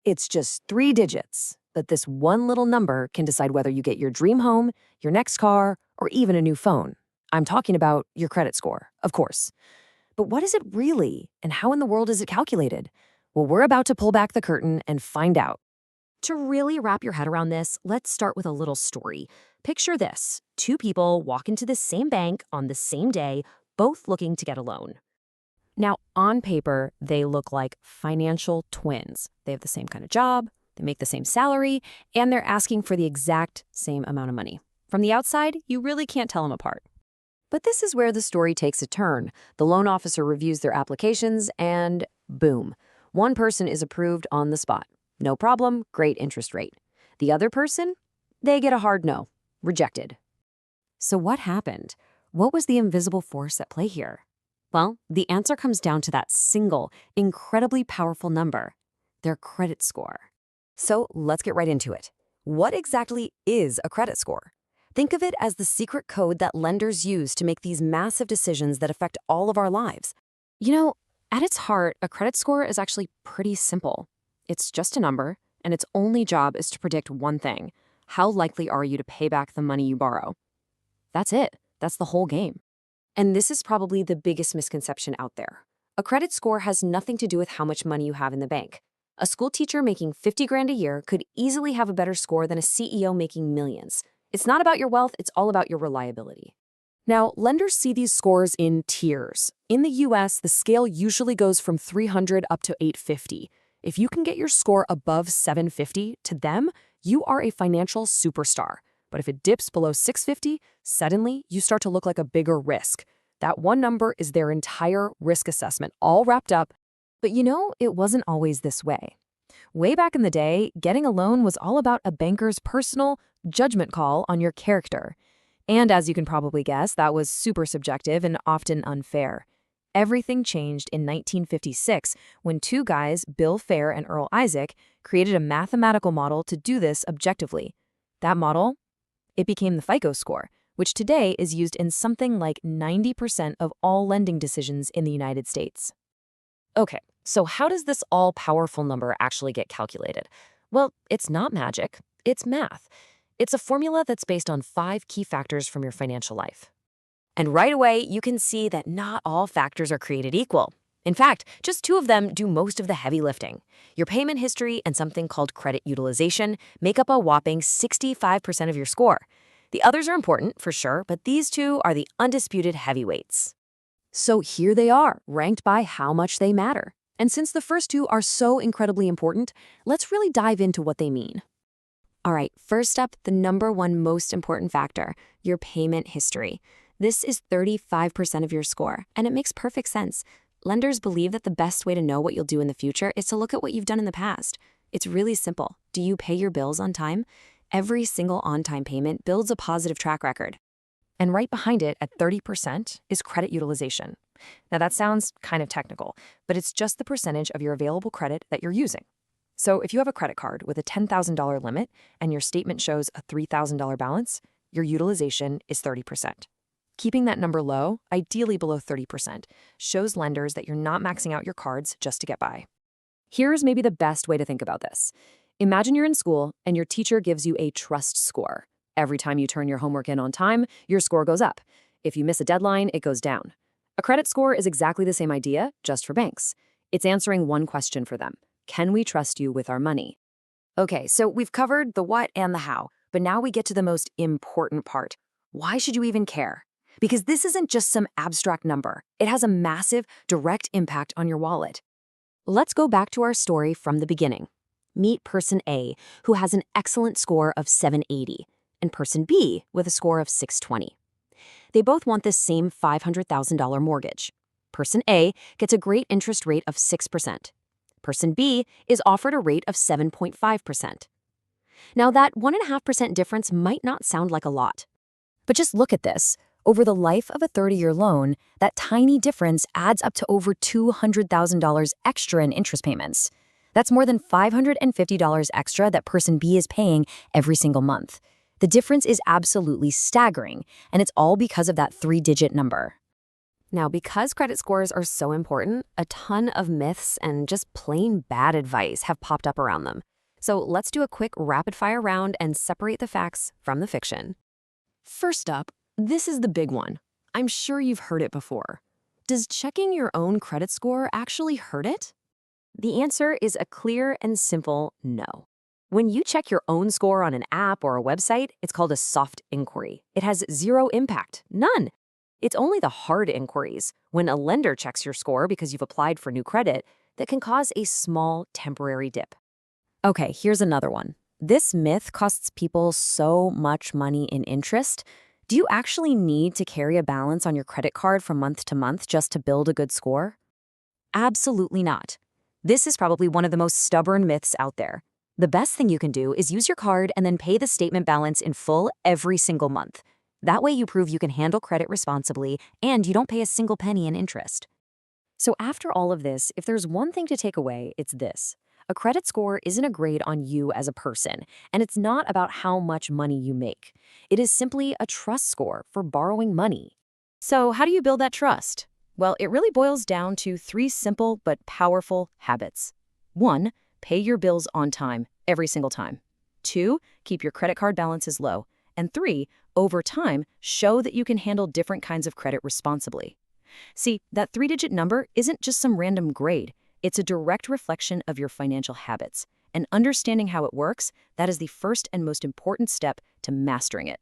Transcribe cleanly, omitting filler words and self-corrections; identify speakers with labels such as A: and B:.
A: It's just 3 digits, but this one little number can decide whether you get your dream home, your next car, or even a new phone. I'm talking about your credit score, of course. But what is it really, and how in the world is it calculated? Well, we're about to pull back the curtain and find out. To really wrap your head around this, let's start with a little story. Picture this: two people walk into the same bank on the same day, both looking to get a loan. Now, on paper, they look like financial twins. They have the same kind of job, they make the same salary, and they're asking for the exact same amount of money. From the outside, you really can't tell them apart. But this is where the story takes a turn. The loan officer reviews their applications and boom, one person is approved on the spot. No problem, great interest rate. The other person? They get a hard no, rejected. So what happened? What was the invisible force at play here? Well, the answer comes down to that single, incredibly powerful number, their credit score. So let's get right into it. What exactly is a credit score? Think of it as the secret code that lenders use to make these massive decisions that affect all of our lives. You know, at its heart, a credit score is actually pretty simple. It's just a number, and its only job is to predict one thing: how likely are you to pay back the money you borrow? That's it. That's the whole game. And this is probably the biggest misconception out there. A credit score has nothing to do with how much money you have in the bank. A school teacher making 50 grand a year could easily have a better score than a CEO making millions. It's not about your wealth, it's all about your reliability. Now, lenders see these scores in tiers. In the US, the scale usually goes from 300 up to 850. If you can get your score above 750, to them, you are a financial superstar. But if it dips below 650, suddenly you start to look like a bigger risk. That one number is their entire risk assessment, all wrapped up. But you know, it wasn't always this way. Way back in the day, getting a loan was all about a banker's personal judgment call on your character. And as you can probably guess, that was super subjective and often unfair. Everything changed in 1956 when two guys, Bill Fair and Earl Isaac, created a mathematical model to do this objectively. That model? It became the FICO score, which today is used in something like 90% of all lending decisions in the United States. Okay, so how does this all-powerful number actually get calculated? Well, it's not magic, it's math. It's a formula that's based on 5 key factors from your financial life. And right away, you can see that not all factors are created equal. In fact, just 2 of them do most of the heavy lifting. Your payment history and something called credit utilization make up a whopping 65% of your score. The others are important, for sure, but these 2 are the undisputed heavyweights. So here they are, ranked by how much they matter. And since the first 2 are so incredibly important, let's really dive into what they mean. All right, first up, the number one most important factor, your payment history. This is 35% of your score, and it makes perfect sense. Lenders believe that the best way to know what you'll do in the future is to look at what you've done in the past. It's really simple. Do you pay your bills on time? Every single on-time payment builds a positive track record. And right behind it, at 30%, is credit utilization. Now that sounds kind of technical, but it's just the percentage of your available credit that you're using. So if you have a credit card with a $10,000 limit and your statement shows a $3,000 balance, your utilization is 30%. Keeping that number low, ideally below 30%, shows lenders that you're not maxing out your cards just to get by. Here's maybe the best way to think about this. Imagine you're in school and your teacher gives you a trust score. Every time you turn your homework in on time, your score goes up. If you miss a deadline, it goes down. A credit score is exactly the same idea, just for banks. It's answering one question for them. Can we trust you with our money? Okay, so we've covered the what and the how, but now we get to the most important part. Why should you even care? Because this isn't just some abstract number. It has a massive, direct impact on your wallet. Let's go back to our story from the beginning. Meet person A, who has an excellent score of 780, and person B with a score of 620. They both want the same $500,000 mortgage. Person A gets a great interest rate of 6%. Person B is offered a rate of 7.5%. Now, that 1.5% difference might not sound like a lot. But just look at this. Over the life of a 30-year loan, that tiny difference adds up to over $200,000 extra in interest payments. That's more than $550 extra that person B is paying every single month. The difference is absolutely staggering, and it's all because of that 3-digit number. Now, because credit scores are so important, a ton of myths and just plain bad advice have popped up around them. So let's do a quick rapid fire round and separate the facts from the fiction. First up, this is the big one. I'm sure you've heard it before. Does checking your own credit score actually hurt it? The answer is a clear and simple no. When you check your own score on an app or a website, it's called a soft inquiry. It has zero impact, none. It's only the hard inquiries, when a lender checks your score because you've applied for new credit, that can cause a small temporary dip. Okay, here's another one. This myth costs people so much money in interest. Do you actually need to carry a balance on your credit card from month to month just to build a good score? Absolutely not. This is probably one of the most stubborn myths out there. The best thing you can do is use your card and then pay the statement balance in full every single month. That way you prove you can handle credit responsibly and you don't pay a single penny in interest. So after all of this, if there's one thing to take away, it's this. A credit score isn't a grade on you as a person, and it's not about how much money you make. It is simply a trust score for borrowing money. So how do you build that trust? Well, it really boils down to 3 simple but powerful habits. 1, pay your bills on time, every single time. 2, keep your credit card balances low. And 3, over time, show that you can handle different kinds of credit responsibly. See, that 3-digit number isn't just some random grade. It's a direct reflection of your financial habits. And understanding how it works, that is the first and most important step to mastering it.